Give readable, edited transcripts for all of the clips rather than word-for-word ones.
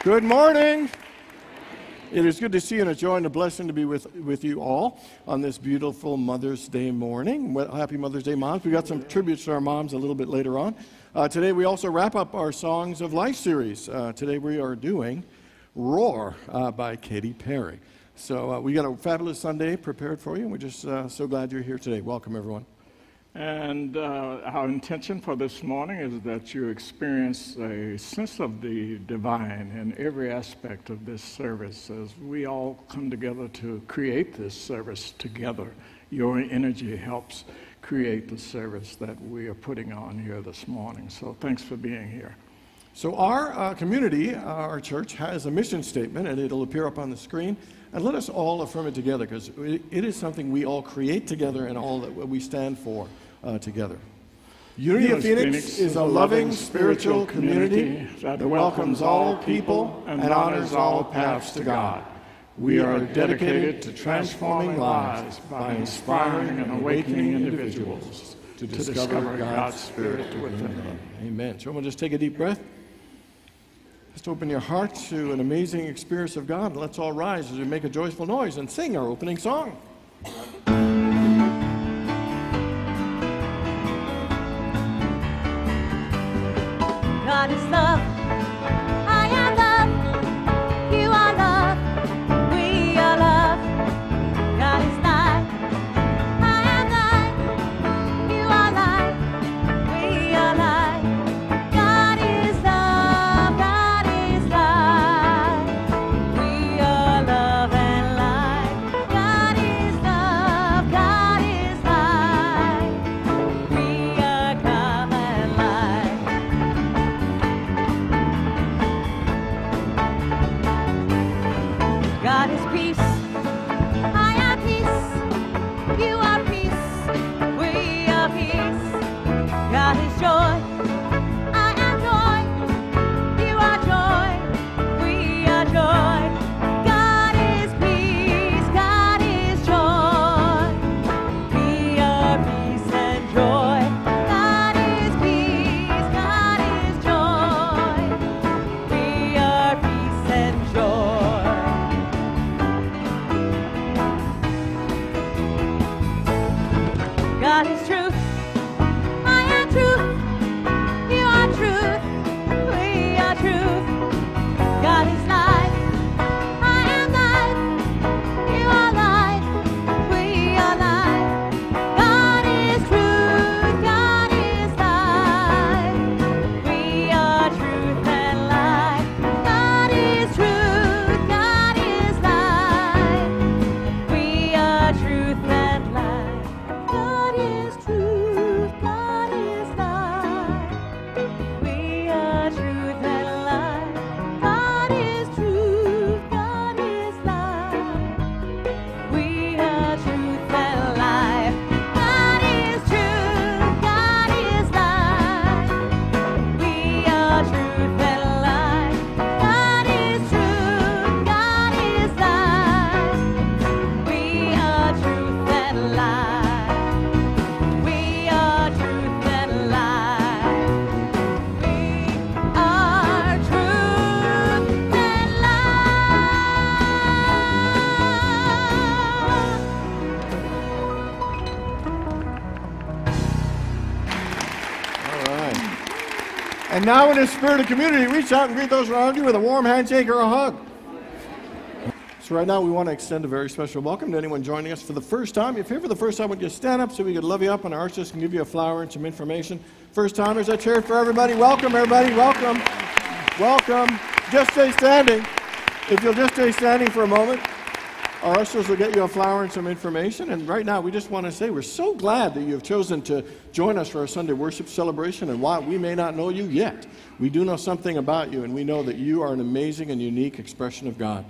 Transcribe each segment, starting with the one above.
Good morning. It is good to see you, and a joy and a blessing to be with you all on this beautiful Mother's Day morning. Happy Mother's Day, moms. We got some tributes to our moms a little bit later on. Today we also wrap up our Songs of Life series. Today we are doing Roar by Katy Perry. So we got a fabulous Sunday prepared for you, and we're just so glad you're here today. Welcome, everyone. And our intention for this morning is that you experience a sense of the divine in every aspect of this service as we all come together to create this service together. Your energy helps create the service that we are putting on here this morning. So thanks for being here. So our community, our church, has a mission statement, and it'll appear up on the screen. And let us all affirm it together, because it is something we all create together and all that we stand for together. Unity of Phoenix is a loving spiritual community that welcomes all people and honors all paths to God. We are dedicated to transforming lives by inspiring and awakening individuals to discover God's Spirit within them. Amen. So we'll just take a deep breath. Just open your heart to an amazing experience of God. Let's all rise as we make a joyful noise and sing our opening song. God is love. I am love. You are love. We are love. God is light. I am light. You are light. We are light. God is love. God is light. We are love and light. God is love. God is light. We are love and light. God is peace. I am peace. You are peace. We are peace. God is joy. I am joy. You are joy. We are joy. God is peace. God is joy. We are peace and joy. God is peace. God is joy. We are peace and joy. God is truth. I am truth. You are truth. We are truth. God is life. I am life. You are life. We are life. God is truth. God is life. We are truth and life. God is truth. God is life. We are truth and life. God is truth, God is light. We are truth and light. God is truth, God is light. We are truth and life. God is truth, God is light. We are truth and light. God is truth, God is light. We are truth and light. We are truth and light. We are truth and All right. And now in the spirit of community, reach out and greet those around you with a warm handshake or a hug. So right now we want to extend a very special welcome to anyone joining us for the first time. If you're here for the first time, would you stand up so we could love you up, and our archers can give you a flower and some information. First timers, I cheer for everybody. Welcome, everybody. Welcome. Welcome. Just stay standing. If you'll just stay standing for a moment, our ushers will get you a flower and some information. And right now, we just want to say we're so glad that you have chosen to join us for our Sunday worship celebration. And while we may not know you yet, we do know something about you, and we know that you are an amazing and unique expression of God,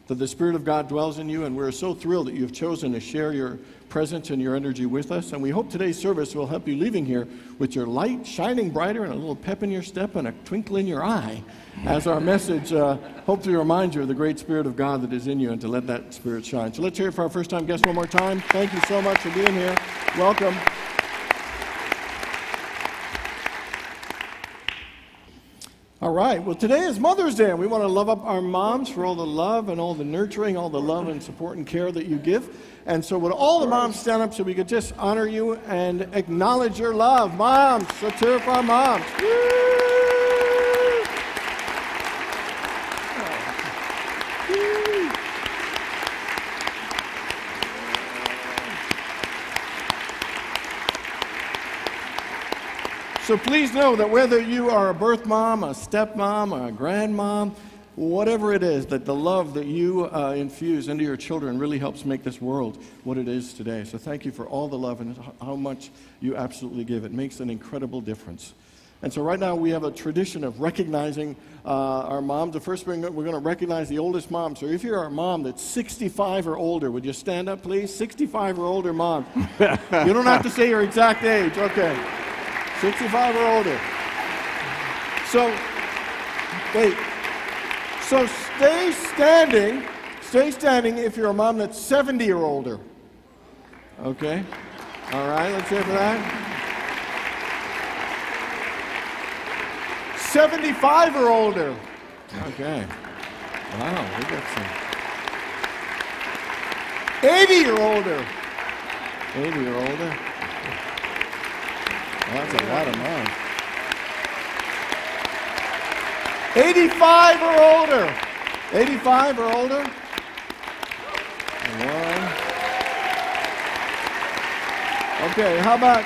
that the Spirit of God dwells in you, and we're so thrilled that you've chosen to share your presence and your energy with us. And we hope today's service will help you leaving here with your light shining brighter and a little pep in your step and a twinkle in your eye, as our message hopefully reminds you of the great Spirit of God that is in you, and to let that Spirit shine. So let's hear it for our first time guest one more time. Thank you so much for being here. Welcome. All right. Well, today is Mother's Day, and we want to love up our moms for all the love and all the nurturing, all the love and support and care that you give. And so would all the moms stand up so we could just honor you and acknowledge your love. Moms, let's hear it for our moms. Woo! So please know that whether you are a birth mom, a stepmom, a grandmom, whatever it is, that the love that you infuse into your children really helps make this world what it is today. So thank you for all the love and how much you absolutely give. It makes an incredible difference. And so right now we have a tradition of recognizing our moms. The first thing, we're going to recognize the oldest mom. So if you're a mom that's 65 or older, would you stand up, please? 65 or older mom. You don't have to say your exact age. Okay. 65 or older. So, wait. So stay standing if you're a mom that's 70 or older. Okay? All right, let's hear for that. 75 or older. Okay. Wow, we got some. 80 or older. 80 or older. Well, that's a lot of moms. 85 or older. 85 or older. One. Okay, how about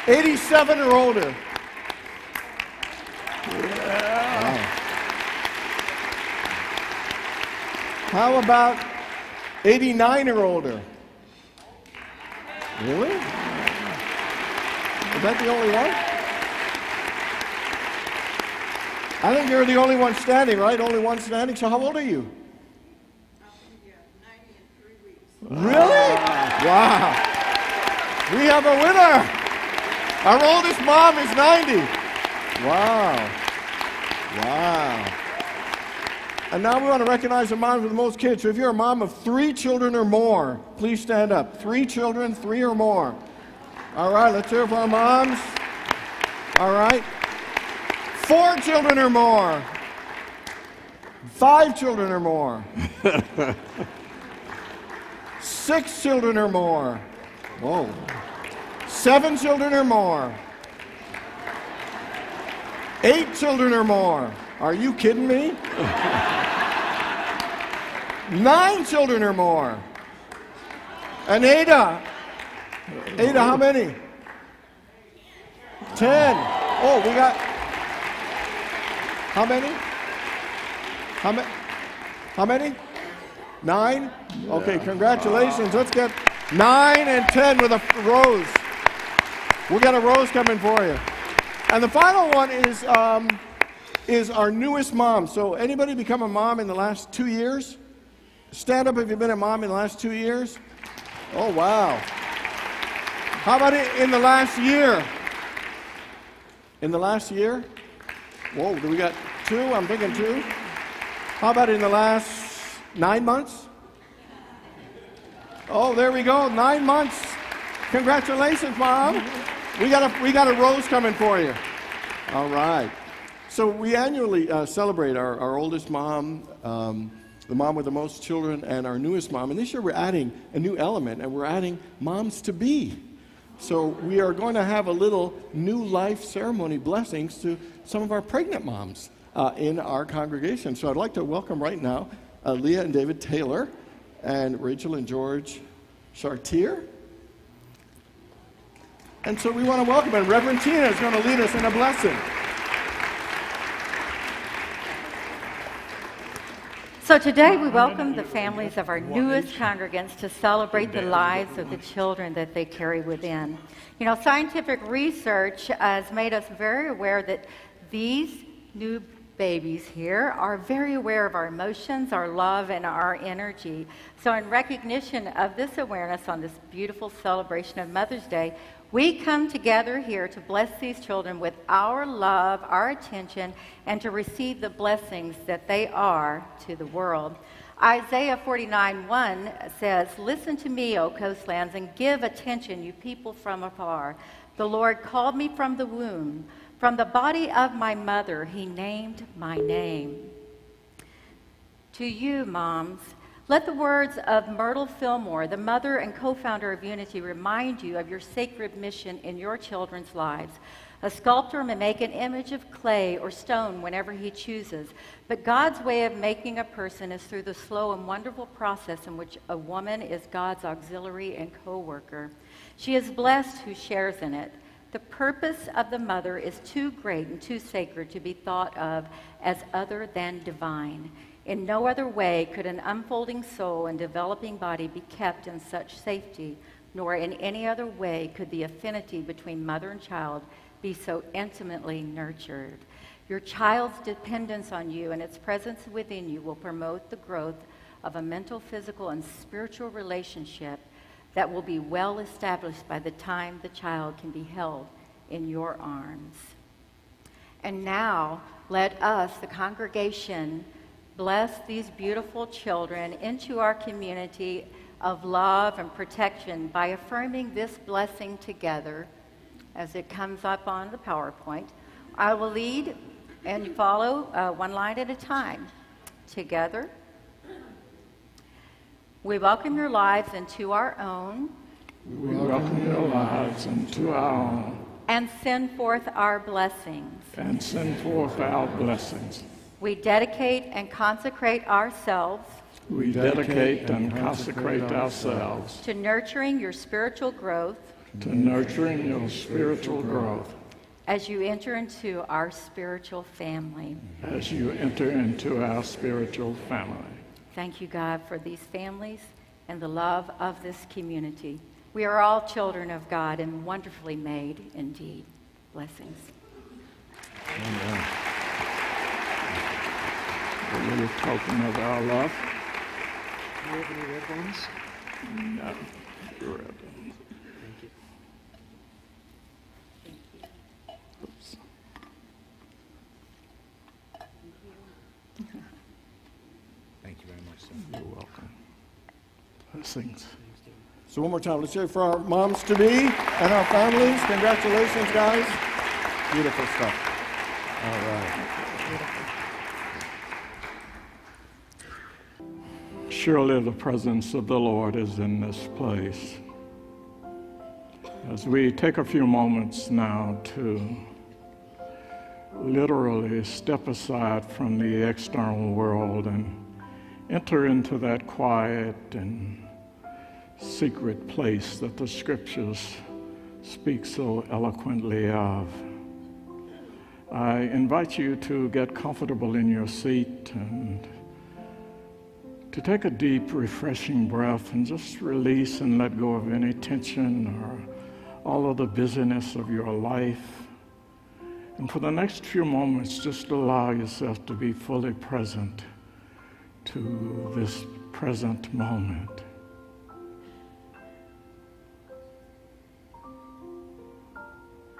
87 or older? Yeah. Wow. How about 89 or older? Really? Is that the only one? I think you're the only one standing, right? Only one standing. So how old are you? 90 in 3 weeks. Really? Wow. We have a winner. Our oldest mom is 90. Wow. Wow. And now we want to recognize the moms with the most kids. So if you're a mom of 3 children or more, please stand up. 3 children, 3 or more. All right, let's hear it for our moms. All right. 4 children or more. 5 children or more. 6 children or more. Whoa. 7 children or more. 8 children or more. Are you kidding me? 9 children or more. And Ada, how many? 10. Oh, we got... How many? How many? 9? Okay, congratulations. Let's get 9 and 10 with a rose. We got a rose coming for you. And the final one is our newest mom. So anybody become a mom in the last 2 years? Stand up if you've been a mom in the last 2 years. Oh, wow. How about in the last year? In the last year? Whoa, do we got 2? I'm thinking 2. How about in the last 9 months? Oh, there we go, 9 months. Congratulations, Mom. We got a rose coming for you. All right. So we annually celebrate our oldest mom, the mom with the most children, and our newest mom. And this year we're adding a new element, and we're adding moms to be. So we are going to have a little new life ceremony blessings to some of our pregnant moms in our congregation. So I'd like to welcome right now Leah and David Taylor and Rachel and George Chartier. And so we want to welcome, and Reverend Tina is going to lead us in a blessing. So today we welcome the families of our newest congregants to celebrate the lives of the children that they carry within. You know, scientific research has made us very aware that these new babies here are very aware of our emotions, our love, and our energy. So in recognition of this awareness on this beautiful celebration of Mother's Day, we come together here to bless these children with our love, our attention, and to receive the blessings that they are to the world. Isaiah 49:1 says, "Listen to me, O coastlands, and give attention, you people from afar. The Lord called me from the womb. From the body of my mother, he named my name. To you, moms, let the words of Myrtle Fillmore, the mother and co-founder of Unity, remind you of your sacred mission in your children's lives. A sculptor may make an image of clay or stone whenever he chooses, but God's way of making a person is through the slow and wonderful process in which a woman is God's auxiliary and co-worker. She is blessed who shares in it. The purpose of the mother is too great and too sacred to be thought of as other than divine. In no other way could an unfolding soul and developing body be kept in such safety, nor in any other way could the affinity between mother and child be so intimately nurtured. Your child's dependence on you and its presence within you will promote the growth of a mental, physical, and spiritual relationship that will be well established by the time the child can be held in your arms. And now, let us, the congregation, bless these beautiful children into our community of love and protection by affirming this blessing together as it comes up on the PowerPoint. I will lead and follow one line at a time. Together, we welcome your lives into our own. We welcome your lives into our own. And send forth our blessings. And send forth our blessings. We dedicate and consecrate ourselves. We dedicate and consecrate ourselves to nurturing your spiritual growth. To nurturing your spiritual growth. As you enter into our spiritual family. As you enter into our spiritual family. Thank you, God, for these families and the love of this community. We are all children of God and wonderfully made indeed. Blessings. Amen. A little token of our love. Do you have any red ones? No, red ones. Thank you. Oops. Thank you very much, sir. You're welcome. Blessings. So one more time, let's hear it for our moms-to-be and our families. Congratulations, guys. Beautiful stuff. All right. Surely the presence of the Lord is in this place. As we take a few moments now to literally step aside from the external world and enter into that quiet and secret place that the scriptures speak so eloquently of. I invite you to get comfortable in your seat and to take a deep, refreshing breath and just release and let go of any tension or all of the busyness of your life. And for the next few moments, just allow yourself to be fully present to this present moment.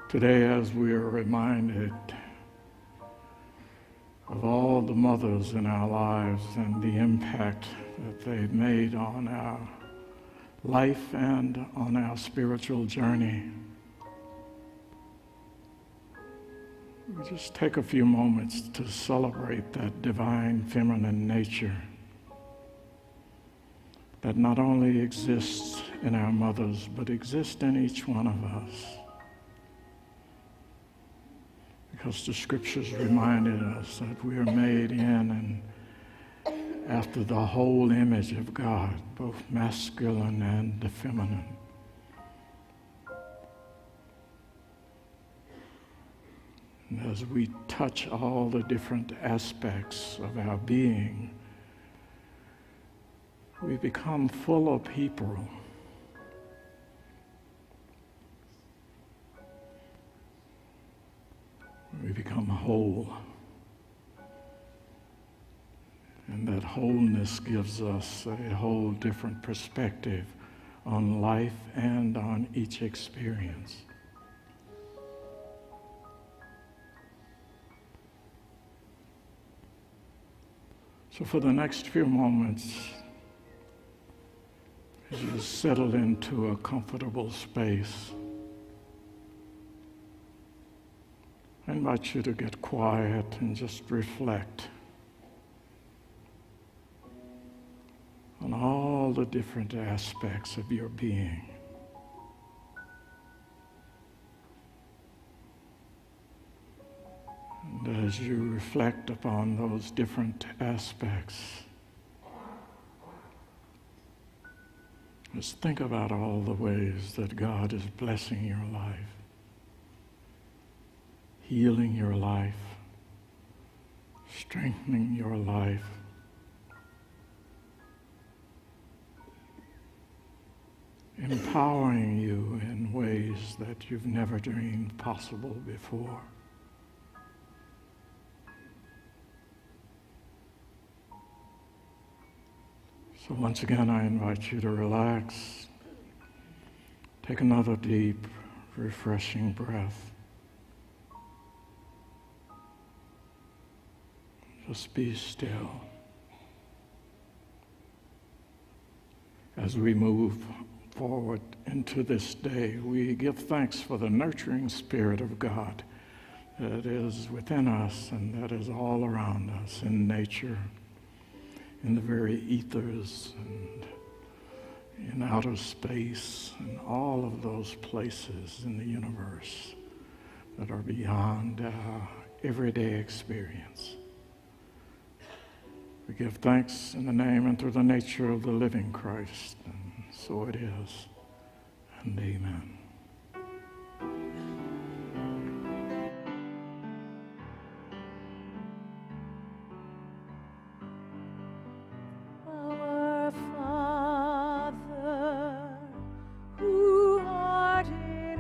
Today, as we are reminded of all the mothers in our lives and the impact that they've made on our life and on our spiritual journey, we just take a few moments to celebrate that divine feminine nature that not only exists in our mothers, but exists in each one of us. Because the scriptures reminded us that we are made in and after the whole image of God, both masculine and the feminine. And as we touch all the different aspects of our being, we become full of people. We become whole. And that wholeness gives us a whole different perspective on life and on each experience. So for the next few moments, as you settle into a comfortable space, I invite you to get quiet and just reflect on all the different aspects of your being. And as you reflect upon those different aspects, just think about all the ways that God is blessing your life, healing your life, strengthening your life, empowering you in ways that you've never dreamed possible before. So once again, I invite you to relax. Take another deep, refreshing breath. Just be still. As we move forward into this day, we give thanks for the nurturing Spirit of God that is within us and that is all around us in nature, in the very ethers and in outer space and all of those places in the universe that are beyond our everyday experience. We give thanks in the name and through the nature of the living Christ, and so it is, and amen. Our Father, who art in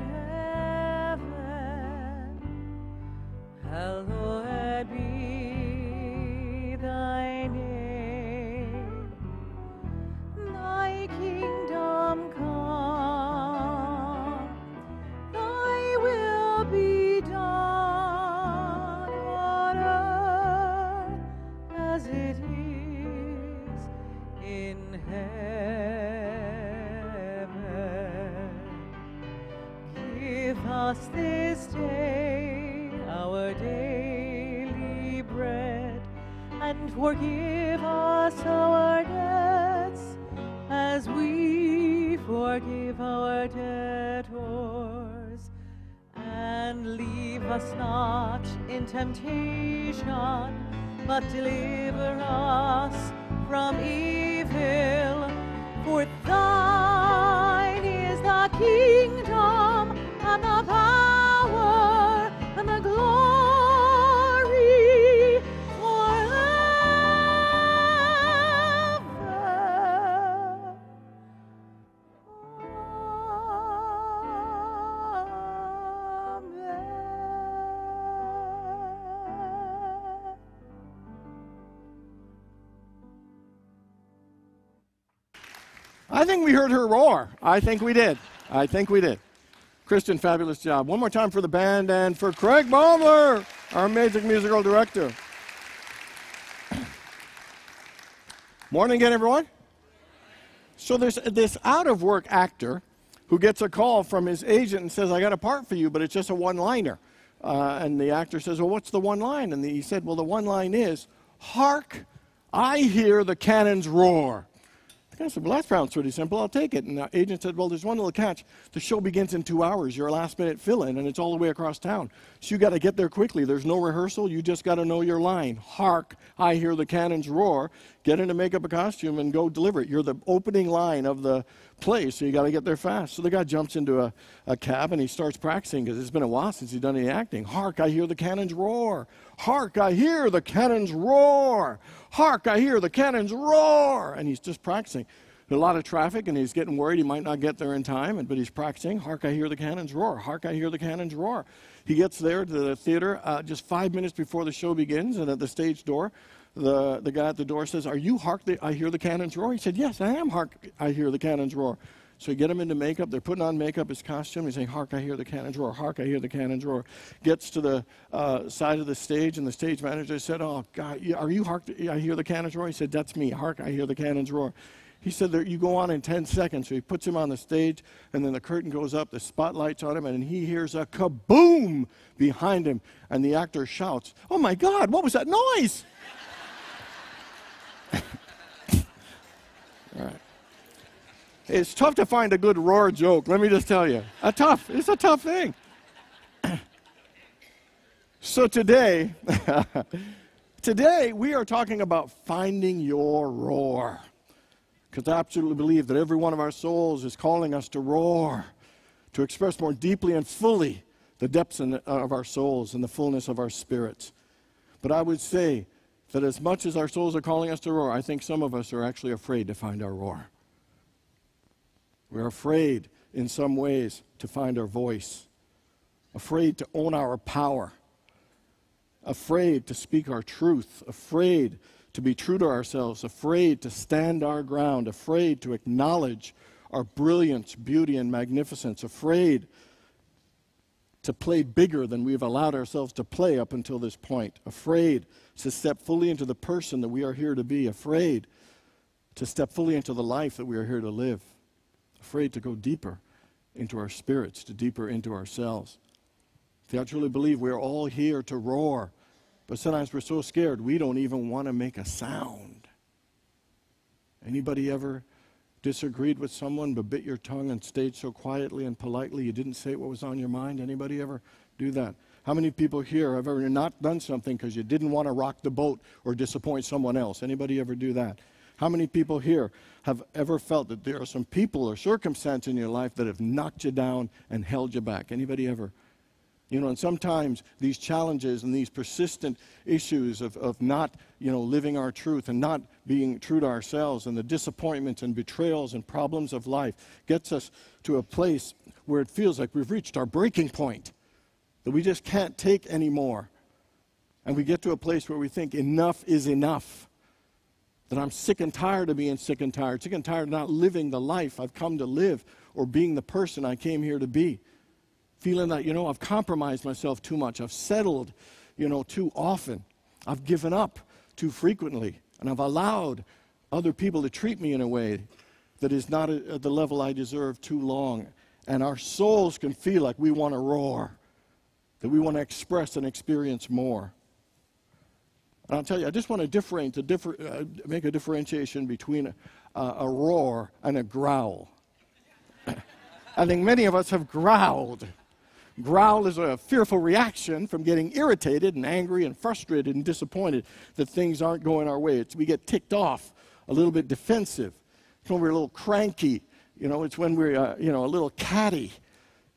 heaven, hallowed be thy name. Thy kingdom come, thy will be done on earth as it is in heaven. Give us this day our daily bread, and forgive us our debts as we forgive our debtors. And leave us not in temptation, but deliver us from evil. For thine is the kingdom and the power and the glory forever. Amen. I think we heard her roar. I think we did. I think we did. Kristen, fabulous job. One more time for the band and for Craig Baumler, our amazing musical director. Morning again, everyone. So there's this out-of-work actor who gets a call from his agent and says, I got a part for you, but it's just a one-liner. And the actor says, well, what's the one line? And he said, well, the one line is, hark, I hear the cannons roar. The guy said, well, that sounds pretty simple. I'll take it. And the agent said, well, there's one little catch. The show begins in 2 hours. You're a last-minute fill-in, and it's all the way across town. So you got to get there quickly. There's no rehearsal. You just got to know your line. Hark, I hear the cannons roar. Get into makeup, a costume, and go deliver it. You're the opening line of the play, so you got to get there fast. So the guy jumps into a cab, and he starts practicing because it's been a while since he's done any acting. Hark, I hear the cannons roar. Hark, I hear the cannons roar. Hark, I hear the cannons roar. And he's just practicing. There's a lot of traffic, and he's getting worried he might not get there in time, but he's practicing. Hark, I hear the cannons roar. Hark, I hear the cannons roar. He gets there to the theater just 5 minutes before the show begins, and at the stage door, the guy at the door says, are you Hark, I hear the cannons roar? He said, yes, I am Hark, I hear the cannons roar. So you get him into makeup. They're putting on makeup, his costume. He's saying, hark, I hear the cannons roar. Hark, I hear the cannons roar. Gets to the side of the stage, and the stage manager said, oh, God, are you Hark, I hear the cannons roar? He said, that's me. Hark, I hear the cannons roar. He said that you go on in 10 seconds. So he puts him on the stage, and then the curtain goes up, the spotlight's on him, and he hears a kaboom behind him. And the actor shouts, "Oh my God, what was that noise?" All right. It's tough to find a good roar joke, let me just tell you. It's a tough thing. So today we are talking about finding your roar. Because I absolutely believe that every one of our souls is calling us to roar, to express more deeply and fully the depths of our souls and the fullness of our spirits. But I would say that as much as our souls are calling us to roar, I think some of us are actually afraid to find our roar. We're afraid in some ways to find our voice, afraid to own our power, afraid to speak our truth, afraid to be true to ourselves, afraid to stand our ground, afraid to acknowledge our brilliance, beauty, and magnificence, afraid to play bigger than we've allowed ourselves to play up until this point, afraid to step fully into the person that we are here to be, afraid to step fully into the life that we are here to live, afraid to go deeper into our spirits, to deeper into ourselves. See, I truly believe we're all here to roar. But sometimes we're so scared we don't even want to make a sound. Anybody ever disagreed with someone but bit your tongue and stayed so quietly and politely you didn't say what was on your mind? Anybody ever do that? How many people here have ever not done something because you didn't want to rock the boat or disappoint someone else? Anybody ever do that? How many people here have ever felt that there are some people or circumstances in your life that have knocked you down and held you back? Anybody ever? You know, and sometimes these challenges and these persistent issues of not, living our truth and not being true to ourselves, and the disappointments and betrayals and problems of life gets us to a place where it feels like we've reached our breaking point, that we just can't take anymore. And we get to a place where we think enough is enough, that I'm sick and tired of being sick and tired of not living the life I've come to live or being the person I came here to be. Feeling that, I've compromised myself too much. I've settled, too often. I've given up too frequently. And I've allowed other people to treat me in a way that is not at the level I deserve too long. And our souls can feel like we want to roar, that we want to express and experience more. And I'll tell you, I just want to make a differentiation between a roar and a growl. I think many of us have growled. Growl is a fearful reaction from getting irritated and angry and frustrated and disappointed that things aren't going our way. We get ticked off, a little bit defensive. It's when we're a little cranky. It's when we're, a little catty,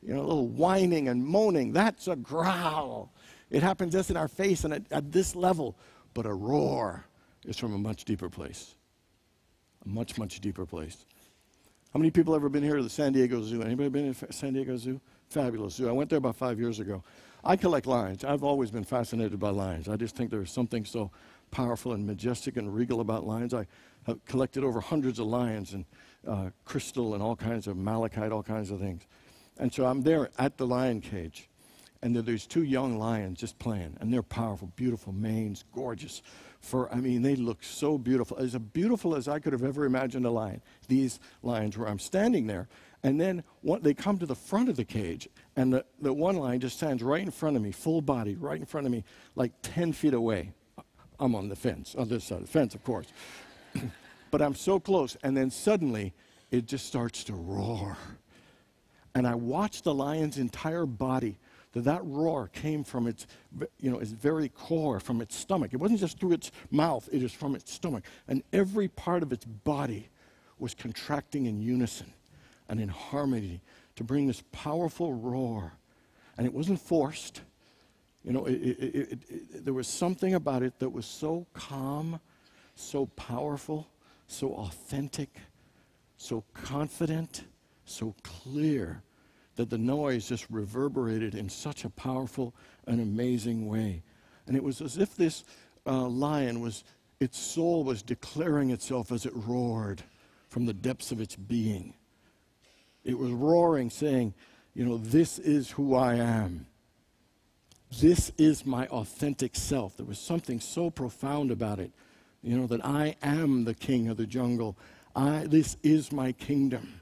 a little whining and moaning. That's a growl. It happens just in our face and at this level. But a roar is from a much deeper place, a much, much deeper place. How many people have ever been here to the San Diego Zoo? Anybody been to San Diego Zoo? Fabulous zoo. I went there about 5 years ago. I collect lions. I've always been fascinated by lions. I just think there's something so powerful and majestic and regal about lions. I have collected over hundreds of lions and crystal and all kinds of malachite, all kinds of things. And so I'm there at the lion cage. And there's two young lions just playing. And they're powerful, beautiful manes, gorgeous fur. They look so beautiful. As beautiful as I could have ever imagined a lion. These lions where I'm standing there. And then they come to the front of the cage, and the one lion just stands right in front of me, full body, right in front of me, like 10 feet away. I'm on the fence, on this side of the fence, of course. But I'm so close, and then suddenly it just starts to roar. And I watch the lion's entire body. That roar came from its very core, from its stomach. It wasn't just through its mouth, it is from its stomach. And every part of its body was contracting in unison and in harmony to bring this powerful roar. And it wasn't forced. There was something about it that was so calm, so powerful, so authentic, so confident, so clear, that the noise just reverberated in such a powerful and amazing way. And it was as if this lion its soul was declaring itself as it roared from the depths of its being. It was roaring, saying, this is who I am. This is my authentic self. There was something so profound about it, that I am the king of the jungle. This is my kingdom.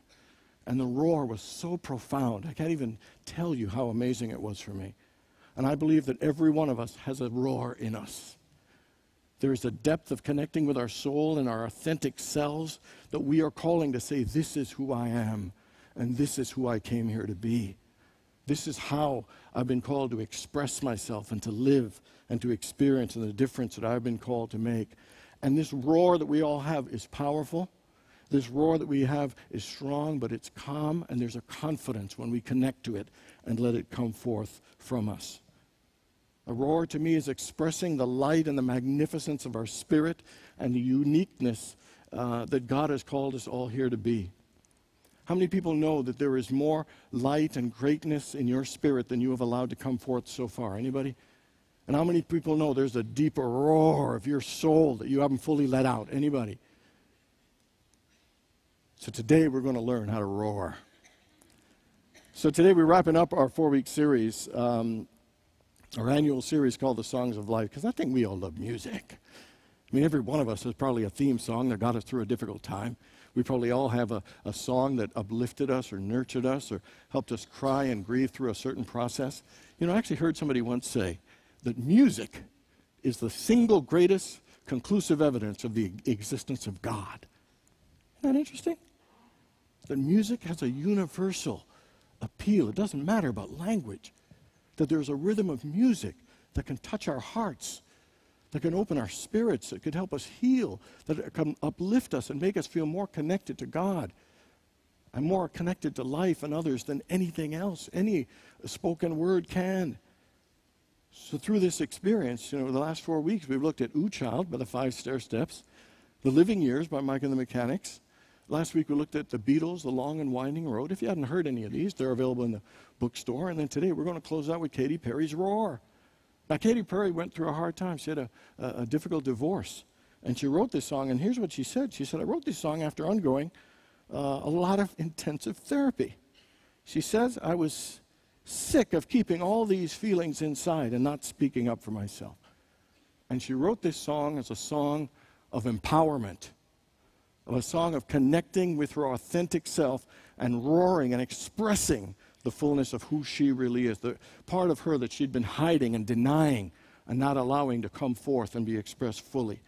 And the roar was so profound. I can't even tell you how amazing it was for me. And I believe that every one of us has a roar in us. There is a depth of connecting with our soul and our authentic selves that we are calling to say, this is who I am, and this is who I came here to be. This is how I've been called to express myself and to live and to experience and the difference that I've been called to make. And this roar that we all have is powerful. This roar that we have is strong, but it's calm, and there's a confidence when we connect to it and let it come forth from us. A roar to me is expressing the light and the magnificence of our spirit and the uniqueness that God has called us all here to be. How many people know that there is more light and greatness in your spirit than you have allowed to come forth so far? Anybody? And how many people know there's a deeper roar of your soul that you haven't fully let out? Anybody? So today we're going to learn how to roar. So today we're wrapping up our 4-week series, our annual series called The Songs of Life, because I think we all love music. I mean, every one of us has probably a theme song that got us through a difficult time. We probably all have a song that uplifted us or nurtured us or helped us cry and grieve through a certain process. You know, I actually heard somebody once say that music is the single greatest conclusive evidence of the existence of God. Isn't that interesting? That music has a universal appeal. It doesn't matter about language. That there's a rhythm of music that can touch our hearts, that can open our spirits, that could help us heal, that can uplift us and make us feel more connected to God and more connected to life and others than anything else, any spoken word can. So through this experience, you know, the last 4 weeks, we've looked at Ooh Child by the 5 Stair Steps, The Living Years by Mike and the Mechanics. Last week we looked at the Beatles, The Long and Winding Road. If you hadn't heard any of these, they're available in the bookstore. And then today we're going to close out with Katy Perry's Roar. Now, Katy Perry went through a hard time. She had a difficult divorce. And she wrote this song, and here's what she said. She said, I wrote this song after undergoing a lot of intensive therapy. She says, I was sick of keeping all these feelings inside and not speaking up for myself. And she wrote this song as a song of empowerment, of a song of connecting with her authentic self and roaring and expressing the fullness of who she really is, the part of her that she'd been hiding and denying and not allowing to come forth and be expressed fully.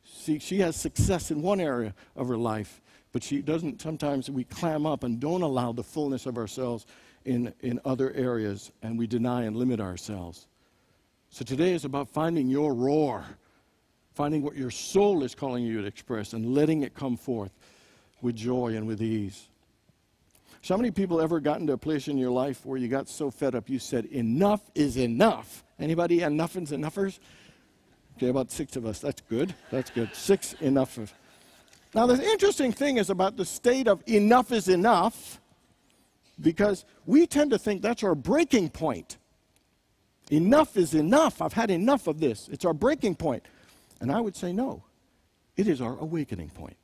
See, she has success in one area of her life, but she doesn't, sometimes we clam up and don't allow the fullness of ourselves in other areas, and we deny and limit ourselves. So today is about finding your roar, finding what your soul is calling you to express and letting it come forth with joy and with ease. So how many people ever gotten to a place in your life where you got so fed up you said, enough is enough? Anybody enough-ins, enoughters? Okay, about 6 of us. That's good. That's good. 6 enough. Now, the interesting thing is about the state of enough is enough, because we tend to think that's our breaking point. Enough is enough. I've had enough of this. It's our breaking point. And I would say no. It is our awakening point.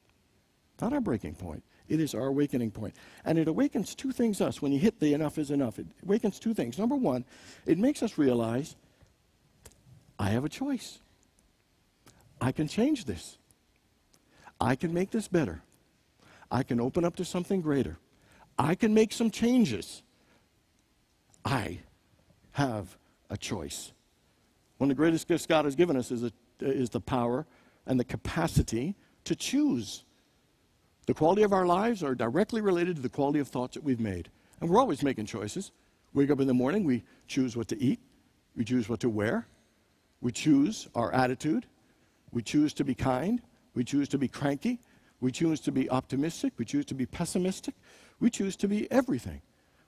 Not our breaking point. It is our awakening point. And it awakens 2 things us when you hit the enough is enough. It awakens 2 things. Number 1, it makes us realize I have a choice. I can change this. I can make this better. I can open up to something greater. I can make some changes. I have a choice. One of the greatest gifts God has given us is the power and the capacity to choose. The quality of our lives are directly related to the quality of thoughts that we've made. And we're always making choices. Wake up in the morning, we choose what to eat. We choose what to wear. We choose our attitude. We choose to be kind. We choose to be cranky. We choose to be optimistic. We choose to be pessimistic. We choose to be everything.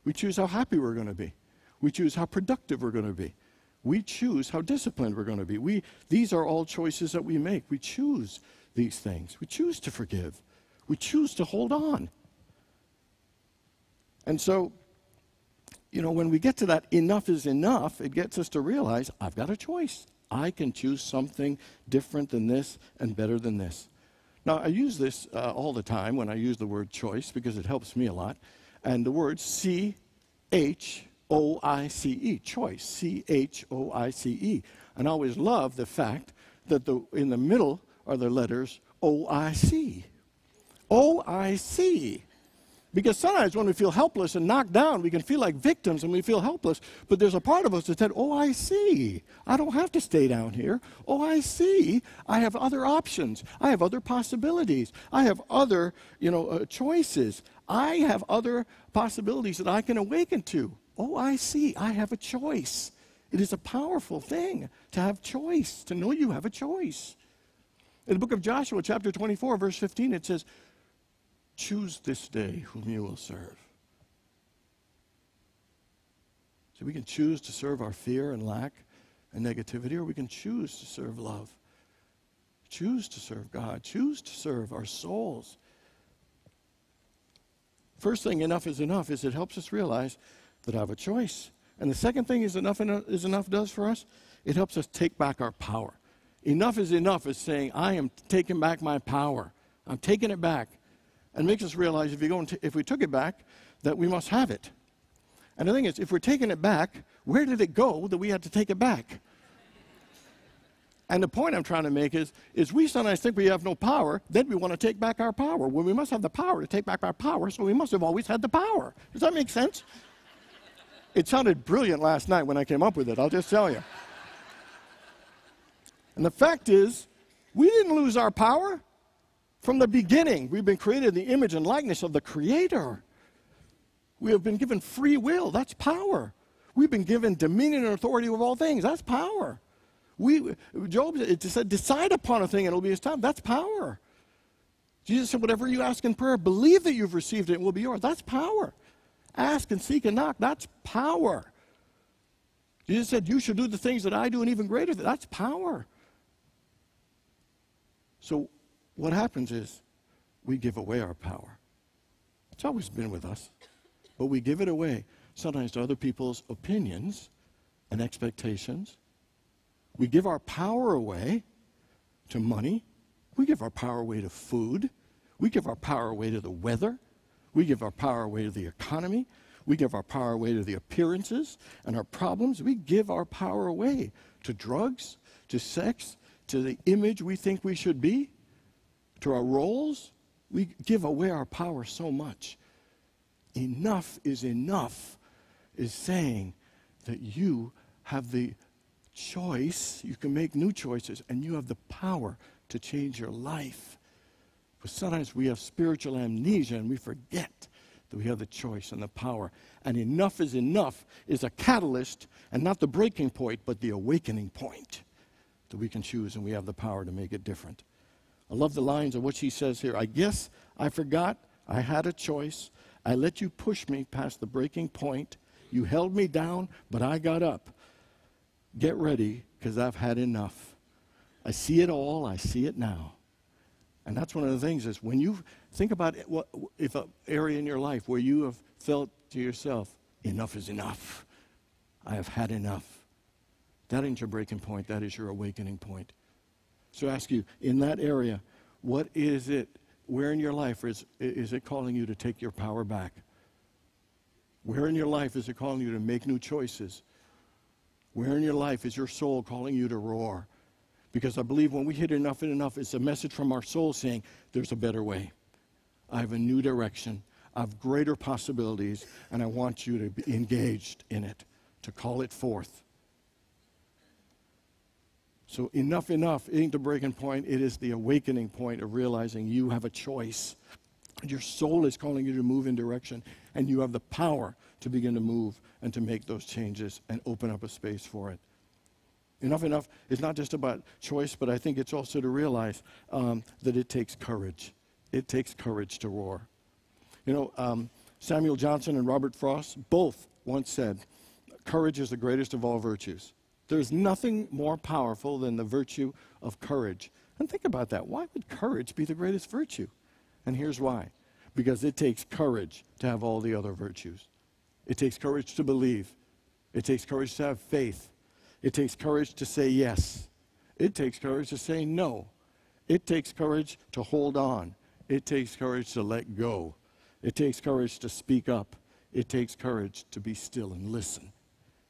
We choose how happy we're going to be. We choose how productive we're going to be. We choose how disciplined we're going to be. These are all choices that we make. We choose these things. We choose to forgive. We choose to hold on. And so, you know, when we get to that enough is enough, it gets us to realize I've got a choice. I can choose something different than this and better than this. Now, I use this all the time when I use the word choice because it helps me a lot. And the word C-H-O-I-C-E, choice, C-H-O-I-C-E. And I always love the fact that in the middle are the letters O-I-C. Oh, I see. Because sometimes when we feel helpless and knocked down, we can feel like victims and we feel helpless. But there's a part of us that said, oh, I see. I don't have to stay down here. Oh, I see. I have other options. I have other possibilities. I have other, choices. I have other possibilities that I can awaken to. Oh, I see. I have a choice. It is a powerful thing to have choice, to know you have a choice. In the book of Joshua, chapter 24, verse 15, it says, choose this day whom you will serve. So we can choose to serve our fear and lack and negativity, or we can choose to serve love. Choose to serve God. Choose to serve our souls. First thing, enough is enough, is it helps us realize that I have a choice. And the second thing is enough does for us, it helps us take back our power. Enough is saying, I am taking back my power. I'm taking it back. And makes us realize if we took it back, that we must have it. And the thing is, if we're taking it back, where did it go that we had to take it back? And the point I'm trying to make is we sometimes think we have no power, then we want to take back our power. Well, we must have the power to take back our power, so we must have always had the power. Does that make sense? It sounded brilliant last night when I came up with it, I'll just tell you. And the fact is, we didn't lose our power. From the beginning, we've been created in the image and likeness of the Creator. We have been given free will. That's power. We've been given dominion and authority over all things. That's power. Job, it said, decide upon a thing and it will be his time. That's power. Jesus said, whatever you ask in prayer, believe that you've received it and it will be yours. That's power. Ask and seek and knock. That's power. Jesus said, you should do the things that I do and even greater. That's power. So what happens is we give away our power. It's always been with us, but we give it away sometimes to other people's opinions and expectations. We give our power away to money. We give our power away to food. We give our power away to the weather. We give our power away to the economy. We give our power away to the appearances and our problems. We give our power away to drugs, to sex, to the image we think we should be, to our roles. We give away our power so much. Enough is saying that you have the choice, you can make new choices, and you have the power to change your life. But sometimes we have spiritual amnesia and we forget that we have the choice and the power. And enough is a catalyst, and not the breaking point, but the awakening point that we can choose, and we have the power to make it different. I love the lines of what she says here. I guess I forgot I had a choice. I let you push me past the breaking point. You held me down, but I got up. Get ready, because I've had enough. I see it all. I see it now. And that's one of the things is when you think about if an area in your life where you have felt to yourself, enough is enough. I have had enough. That ain't your breaking point. That is your awakening point. So I ask you, in that area, what is it, where in your life is it calling you to take your power back? Where in your life is it calling you to make new choices? Where in your life is your soul calling you to roar? Because I believe when we hit enough and enough, it's a message from our soul saying, there's a better way. I have a new direction. I have greater possibilities, and I want you to be engaged in it, to call it forth. So enough ain't the breaking point. It is the awakening point of realizing you have a choice. Your soul is calling you to move in direction, and you have the power to begin to move and to make those changes and open up a space for it. Enough is not just about choice, but I think it's also to realize that it takes courage. It takes courage to roar. Samuel Johnson and Robert Frost both once said, courage is the greatest of all virtues. There's nothing more powerful than the virtue of courage. And think about that. Why would courage be the greatest virtue? And here's why. Because it takes courage to have all the other virtues. It takes courage to believe. It takes courage to have faith. It takes courage to say yes. It takes courage to say no. It takes courage to hold on. It takes courage to let go. It takes courage to speak up. It takes courage to be still and listen.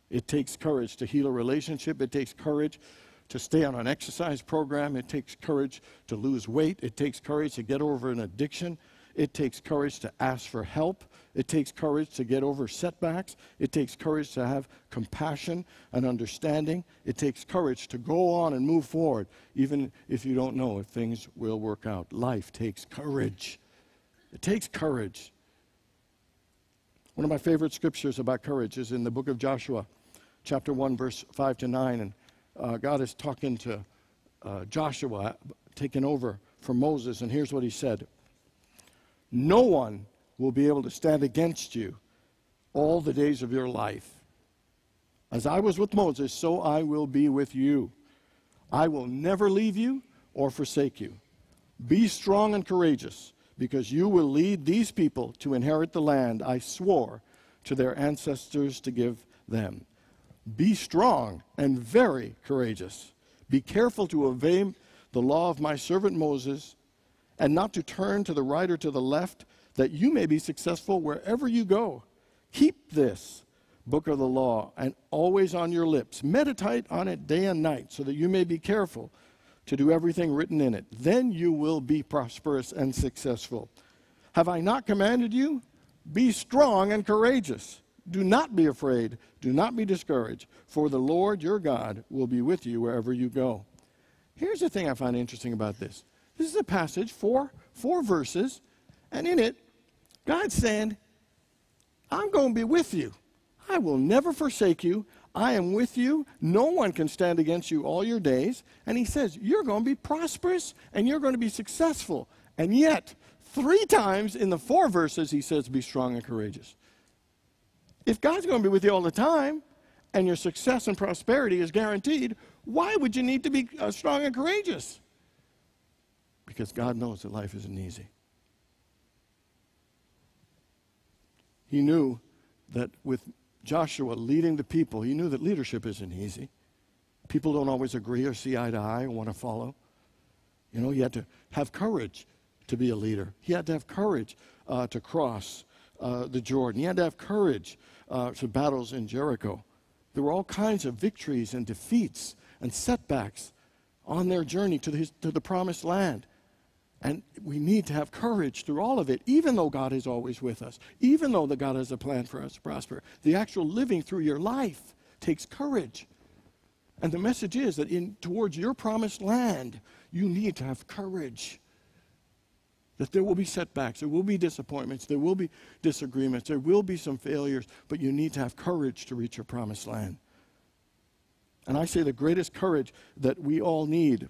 It takes courage to heal a relationship. It takes courage to stay on an exercise program. It takes courage to lose weight. It takes courage to get over an addiction. It takes courage to ask for help. It takes courage to get over setbacks. It takes courage to have compassion and understanding. It takes courage to go on and move forward, even if you don't know if things will work out. Life takes courage. It takes courage. One of my favorite scriptures about courage is in the book of Joshua, chapter 1, verse 5 to 9. And God is talking to Joshua, taking over from Moses. And here's what he said. No one will be able to stand against you all the days of your life. As I was with Moses, so I will be with you. I will never leave you or forsake you. Be strong and courageous, because you will lead these people to inherit the land I swore to their ancestors to give them. Be strong and very courageous. Be careful to obey the law of my servant Moses, and not to turn to the right or to the left, that you may be successful wherever you go. Keep this book of the law and always on your lips. Meditate on it day and night, so that you may be careful to do everything written in it. Then you will be prosperous and successful. Have I not commanded you? Be strong and courageous. Do not be afraid. Do not be discouraged, for the Lord your God will be with you wherever you go. Here's the thing I find interesting about this. This is a passage, four verses, and in it, God's saying, I'm going to be with you. I will never forsake you. I am with you. No one can stand against you all your days. And he says, you're going to be prosperous and you're going to be successful. And yet, 3 times in the 4 verses, he says, be strong and courageous. If God's going to be with you all the time and your success and prosperity is guaranteed, why would you need to be strong and courageous? Because God knows that life isn't easy. He knew that with Joshua leading the people, he knew that leadership isn't easy. People don't always agree or see eye to eye and want to follow. You know, you had to have courage to be a leader. He had to have courage to cross the Jordan. He had to have courage to battles in Jericho. There were all kinds of victories and defeats and setbacks on their journey to the promised land. And we need to have courage through all of it, even though God is always with us, even though that God has a plan for us to prosper. The actual living through your life takes courage. And the message is that towards your promised land, you need to have courage. That there will be setbacks, there will be disappointments, there will be disagreements, there will be some failures, but you need to have courage to reach your promised land. And I say the greatest courage that we all need,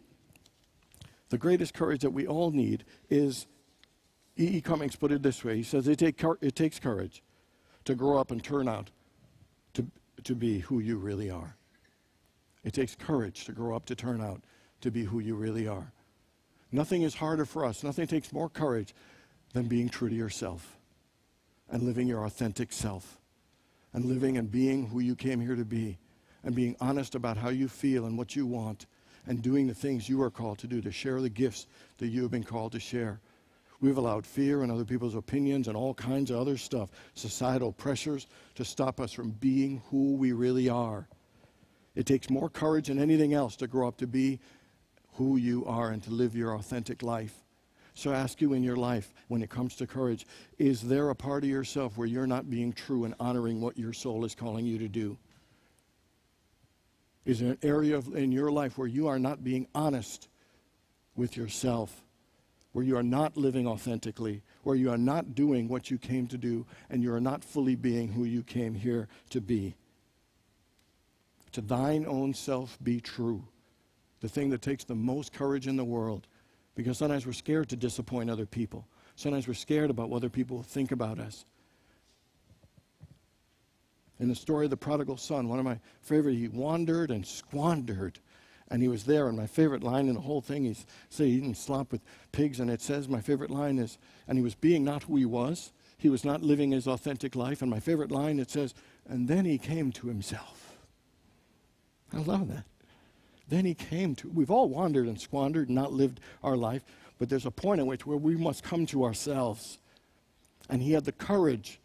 is, E. Cummings put it this way. He says, it takes courage to grow up and turn out to be who you really are. It takes courage to grow up to turn out to be who you really are. Nothing is harder for us. Nothing takes more courage than being true to yourself and living your authentic self and living and being who you came here to be and being honest about how you feel and what you want and doing the things you are called to do, to share the gifts that you have been called to share. We've allowed fear and other people's opinions and all kinds of other stuff, societal pressures, to stop us from being who we really are. It takes more courage than anything else to grow up to be who you are and to live your authentic life. So I ask you in your life, when it comes to courage, is there a part of yourself where you're not being true and honoring what your soul is calling you to do? Is there an area in your life where you are not being honest with yourself, where you are not living authentically, where you are not doing what you came to do, and you are not fully being who you came here to be? To thine own self be true. The thing that takes the most courage in the world, because sometimes we're scared to disappoint other people. Sometimes we're scared about what other people think about us. In the story of the prodigal son, one of my favorite, he wandered and squandered, and he was there. And my favorite line in the whole thing is, say he didn't slop with pigs, and it says, my favorite line is, and he was being not who he was. He was not living his authentic life. And my favorite line, it says, and then he came to himself. I love that. Then he came to, we've all wandered and squandered and not lived our life, but there's a point at which where we must come to ourselves. And he had the courage,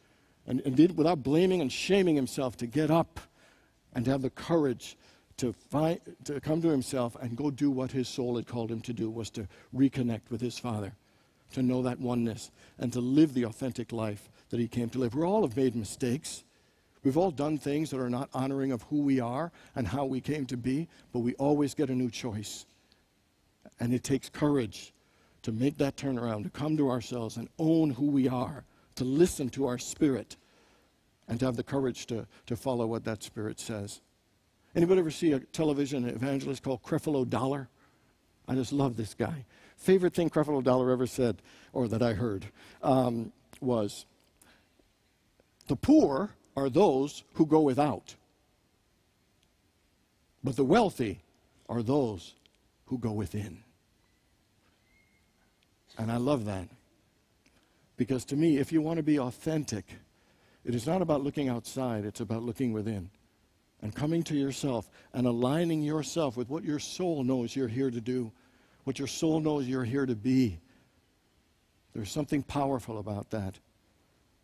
and did, without blaming and shaming himself, to get up and to have the courage to come to himself and go do what his soul had called him to do, was to reconnect with his Father. to know that oneness and to live the authentic life that he came to live. We all have made mistakes. We've all done things that are not honoring of who we are and how we came to be, but we always get a new choice. And it takes courage to make that turnaround, to come to ourselves and own who we are, to listen to our spirit, and to have the courage to follow what that spirit says. Anybody ever see a television evangelist called Creflo Dollar? I just love this guy. Favorite thing Creflo Dollar ever said, or that I heard, was, the poor are those who go without, but the wealthy are those who go within. And I love that. Because to me, if you want to be authentic, it is not about looking outside, it's about looking within. And coming to yourself and aligning yourself with what your soul knows you're here to do, what your soul knows you're here to be. There's something powerful about that.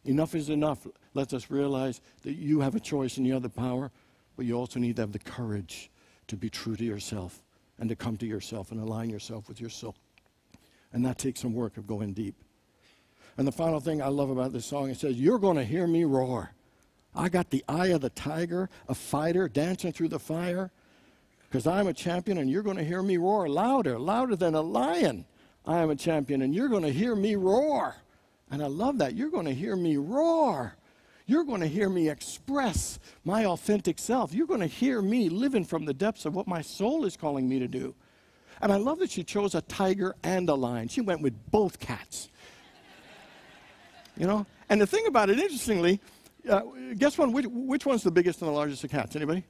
Enough is enough lets us realize that you have a choice and you have the power, but you also need to have the courage to be true to yourself and to come to yourself and align yourself with your soul. And that takes some work of going deep. And the final thing I love about this song, it says, you're going to hear me roar. I got the eye of the tiger, a fighter dancing through the fire, because I'm a champion and you're going to hear me roar louder, louder than a lion. I am a champion and you're going to hear me roar. And I love that. You're going to hear me roar. You're going to hear me express my authentic self. You're going to hear me living from the depths of what my soul is calling me to do. And I love that she chose a tiger and a lion. She went with both cats. You know? And the thing about it, interestingly, guess what? Which one's the biggest and the largest of cats? Anybody?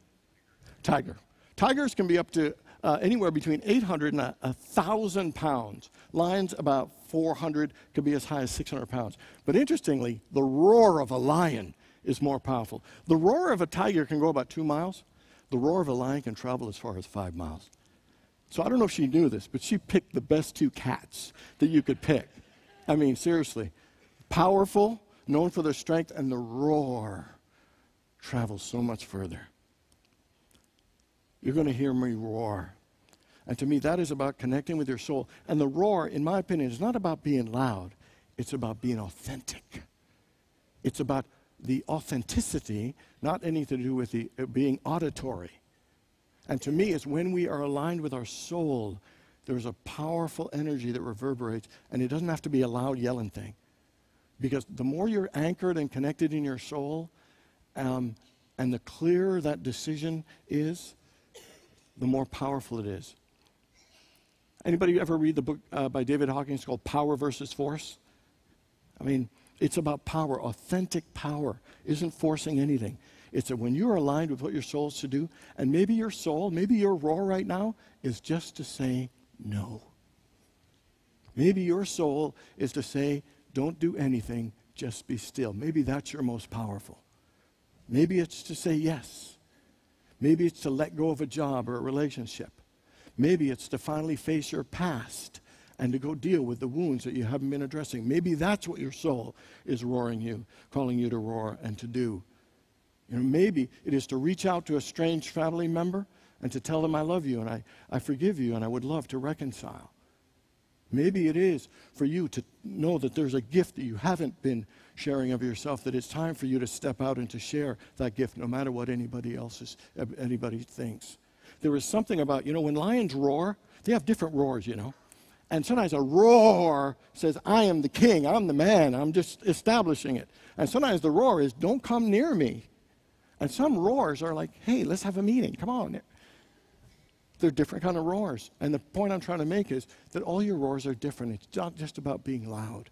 Tiger. Tigers can be up to anywhere between 800 and 1,000 pounds. Lions, about 400, could be as high as 600 pounds. But interestingly, the roar of a lion is more powerful. The roar of a tiger can go about 2 miles. The roar of a lion can travel as far as 5 miles. So I don't know if she knew this, but she picked the best 2 cats that you could pick. I mean, seriously. Powerful, known for their strength, and the roar travels so much further. You're going to hear me roar. And to me, that is about connecting with your soul. And the roar, in my opinion, is not about being loud. It's about being authentic. It's about the authenticity, not anything to do with the being auditory. And to me, it's when we are aligned with our soul, there's a powerful energy that reverberates, and it doesn't have to be a loud yelling thing. Because the more you're anchored and connected in your soul, and the clearer that decision is, the more powerful it is. Anybody ever read the book by David Hawkins called Power versus Force? I mean, it's about power. Authentic power isn't forcing anything. It's that when you're aligned with what your soul's to do, and maybe your soul, maybe your roar right now is just to say no. Maybe your soul is to say, don't do anything, just be still. Maybe that's your most powerful. Maybe it's to say yes. Maybe it's to let go of a job or a relationship. Maybe it's to finally face your past and to go deal with the wounds that you haven't been addressing. Maybe that's what your soul is roaring you, calling you to roar and to do. You know, maybe it is to reach out to a strange family member and to tell them I love you and I forgive you and I would love to reconcile. Maybe it is for you to know that there's a gift that you haven't been sharing of yourself, that it's time for you to step out and to share that gift no matter what anybody thinks. There is something about, when lions roar, they have different roars, And sometimes a roar says, I am the king, I'm the man, I'm just establishing it. And sometimes the roar is, don't come near me. And some roars are like, hey, let's have a meeting, come on. They're different kind of roars. And the point I'm trying to make is that all your roars are different. It's not just about being loud.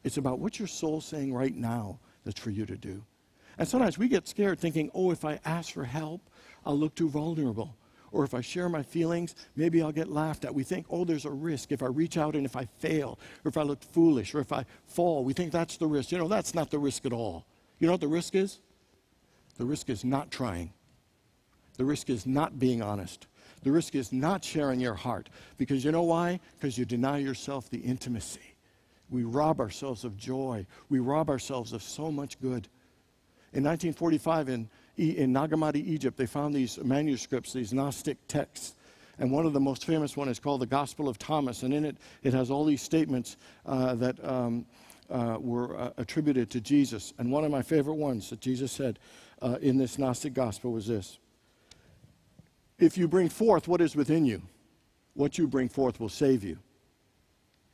It's about what your soul's saying right now that's for you to do. And sometimes we get scared thinking, if I ask for help, I'll look too vulnerable. Or if I share my feelings, maybe I'll get laughed at. We think, there's a risk if I reach out and if I fail, or if I look foolish, or if I fall. We think that's the risk. That's not the risk at all. You know what the risk is? The risk is not trying. The risk is not being honest. The risk is not sharing your heart. Because you know why? Because you deny yourself the intimacy. We rob ourselves of joy. We rob ourselves of so much good. In 1945 in Nagamadi, Egypt, they found these manuscripts, these Gnostic texts. And one of the most famous one is called the Gospel of Thomas, and in it, it has all these statements that were attributed to Jesus. And one of my favorite ones that Jesus said in this Gnostic Gospel was this: if you bring forth what is within you, what you bring forth will save you.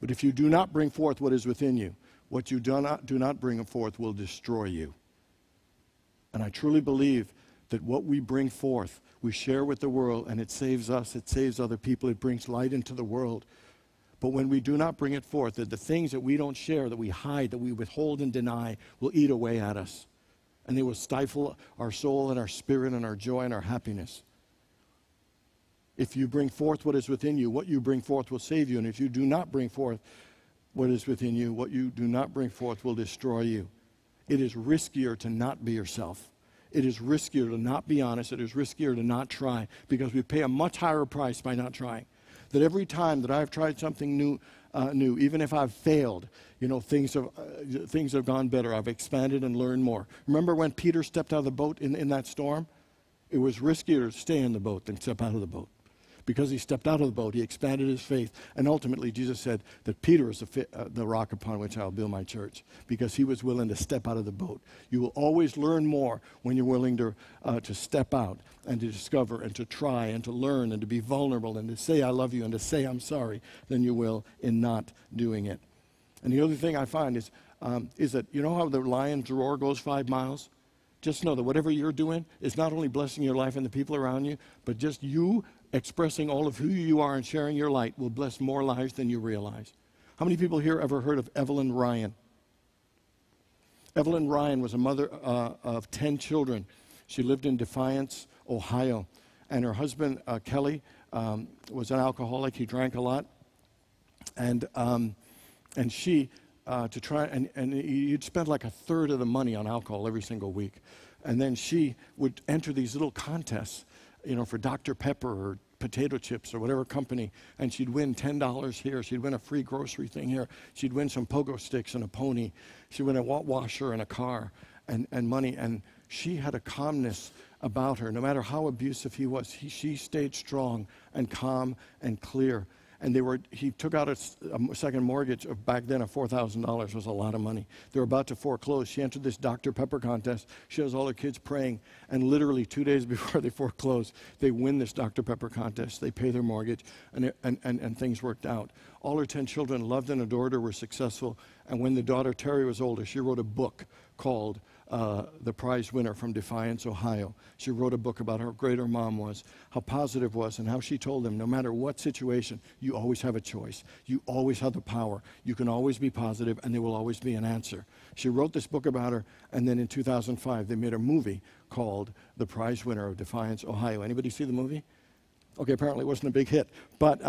But if you do not bring forth what is within you, what you do not bring forth will destroy you. And I truly believe that what we bring forth, we share with the world, and it saves us, it saves other people, it brings light into the world. But when we do not bring it forth, the things that we don't share, that we hide, that we withhold and deny, will eat away at us. And they will stifle our soul and our spirit and our joy and our happiness. If you bring forth what is within you, what you bring forth will save you. And if you do not bring forth what is within you, what you do not bring forth will destroy you. It is riskier to not be yourself. It is riskier to not be honest. It is riskier to not try, because we pay a much higher price by not trying. That every time that I've tried something new, even if I've failed, things have gone better. I've expanded and learned more. Remember when Peter stepped out of the boat in that storm? It was riskier to stay in the boat than step out of the boat. Because he stepped out of the boat, he expanded his faith. And ultimately, Jesus said that Peter is the rock upon which I'll build my church, because he was willing to step out of the boat. You will always learn more when you're willing to step out and to discover and to try and to learn and to be vulnerable and to say I love you and to say I'm sorry than you will in not doing it. And the other thing I find is that, you know how the lion's roar goes 5 miles? Just know that whatever you're doing is not only blessing your life and the people around you, but just you expressing all of who you are and sharing your light will bless more lives than you realize. How many people here ever heard of Evelyn Ryan? Evelyn Ryan was a mother of 10 children. She lived in Defiance, Ohio. And her husband, Kelly, was an alcoholic. He drank a lot. And she, to try, and he'd spend like a third of the money on alcohol every single week. And then she would enter these little contests, for Dr. Pepper or potato chips or whatever company, and she'd win $10 here. She'd win a free grocery thing here. She'd win some pogo sticks and a pony. She'd win a washer and a car and money. And she had a calmness about her. No matter how abusive he was, she stayed strong and calm and clear. And he took out a second mortgage of, back then, of $4,000 was a lot of money. They were about to foreclose. She entered this Dr. Pepper contest. She has all her kids praying. And literally 2 days before they foreclose, they win this Dr. Pepper contest. They pay their mortgage, and things worked out. All her 10 children loved and adored her, were successful. And when the daughter, Terry, was older, she wrote a book called The Prize Winner from Defiance, Ohio. She wrote a book about how great her mom was, how positive was, and how she told them, no matter what situation, you always have a choice. You always have the power. You can always be positive, and there will always be an answer. She wrote this book about her, and then in 2005, they made a movie called The Prize Winner of Defiance, Ohio. Anybody see the movie? Okay, apparently it wasn't a big hit. But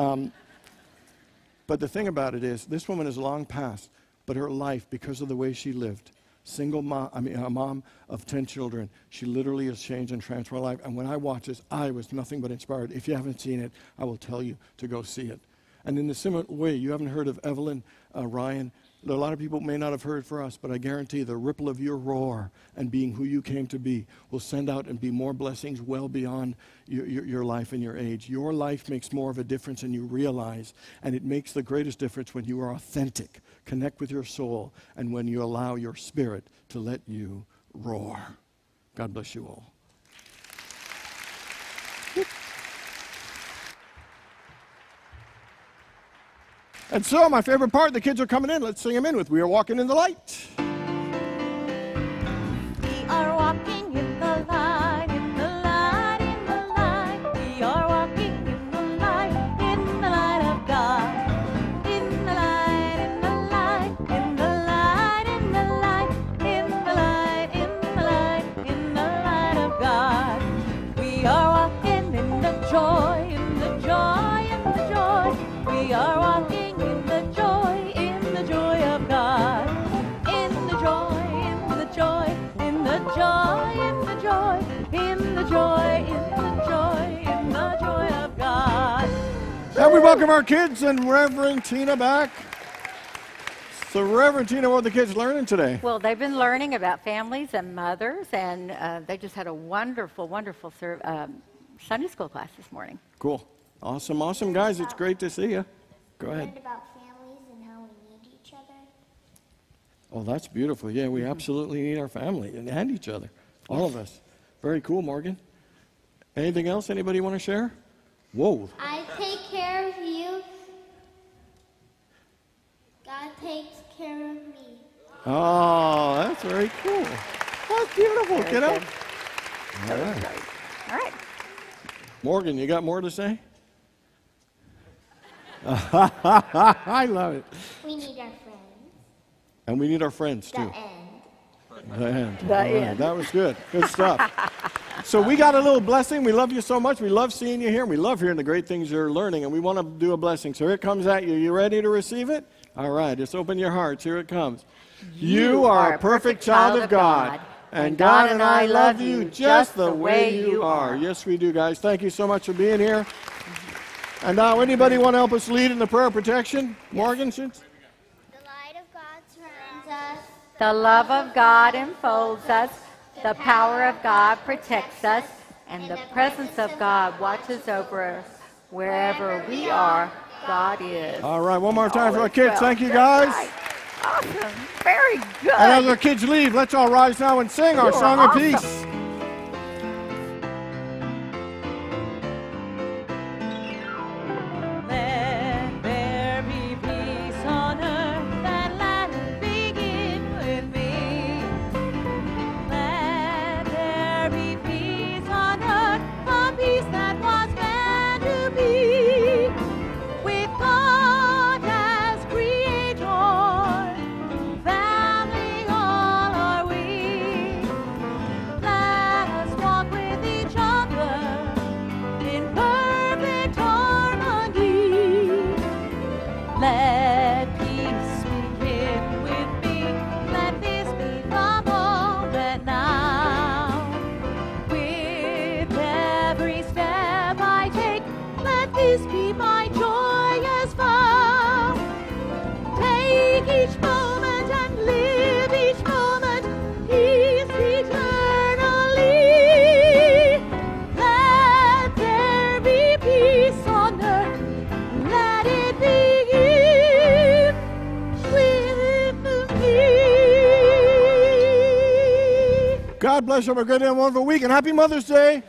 the thing about it is, this woman is long past, but her life, because of the way she lived, a mom of 10 children, she literally has changed and transformed her life. And when I watched this, I was nothing but inspired. If you haven't seen it, I will tell you to go see it. And in a similar way, you haven't heard of Evelyn Ryan. A lot of people may not have heard for us, but I guarantee the ripple of your roar and being who you came to be will send out and be more blessings well beyond your life and your age. Your life makes more of a difference than you realize, and it makes the greatest difference when you are authentic, connect with your soul, and when you allow your spirit to let you roar. God bless you all. And so, my favorite part, the kids are coming in. Let's sing them in with We Are Walking in the Light. We are walking in the light, in the light, in the light. We are walking in the light of God. In the light, in the light, in the light, in the light, in the light, in the light, in the light of God. We are walking in the joy, in the joy, in the joy. We are walking in the joy of God. In the joy, in the joy, in the joy, in the joy, in the joy, in the joy, in the joy of God. And we welcome our kids and Reverend Tina back. So Reverend Tina, what are the kids learning today? Well, they've been learning about families and mothers, and they just had a wonderful, wonderful Sunday school class this morning. Cool. Awesome, awesome, guys. It's great to see you. Go We ahead. learned about families and how we need each other. Oh, that's beautiful. Yeah, we absolutely need our family and each other. All of us. Very cool, Morgan. Anything else anybody want to share? Whoa. I take care of you. God takes care of me. Oh, that's very cool. That's beautiful, Very kiddo. good. All right. All right. Morgan, you got more to say? I love it. We need our friends. And we need our friends, The too. end. The end. The All right, end. that was good. Good stuff. So we got a little blessing. We love you so much. We love seeing you here. We love hearing the great things you're learning, and we want to do a blessing. So here it comes at you. You ready to receive it? All right. Just open your hearts. Here it comes. You are a perfect child of God, and God and I love you just the way you are. Yes, we do, guys. Thank you so much for being here. And now, anybody want to help us lead in the prayer of protection? Morgan, since? The light of God surrounds us. The love of God enfolds us. The power of God protects us. And the presence of God watches over us. Wherever we are, God is. All right, one more time for our kids. Well, Thank you, that's guys. right. Awesome. Very good. And as our kids leave, let's all rise now and sing our You are song of awesome. peace. Let there be peace on earth, and let it begin with me. Let there be peace on earth, a peace that was meant to be. With God as creator, family all are we. Let us walk with each other in perfect harmony. Let peace begin with me. Let this be the moment now. With every step I take, let this be my joyous vow. Take each moment and live each moment, peace eternally. Let there be peace on earth, let it begin with me. God bless you. Have a great and wonderful week, and happy Mother's Day.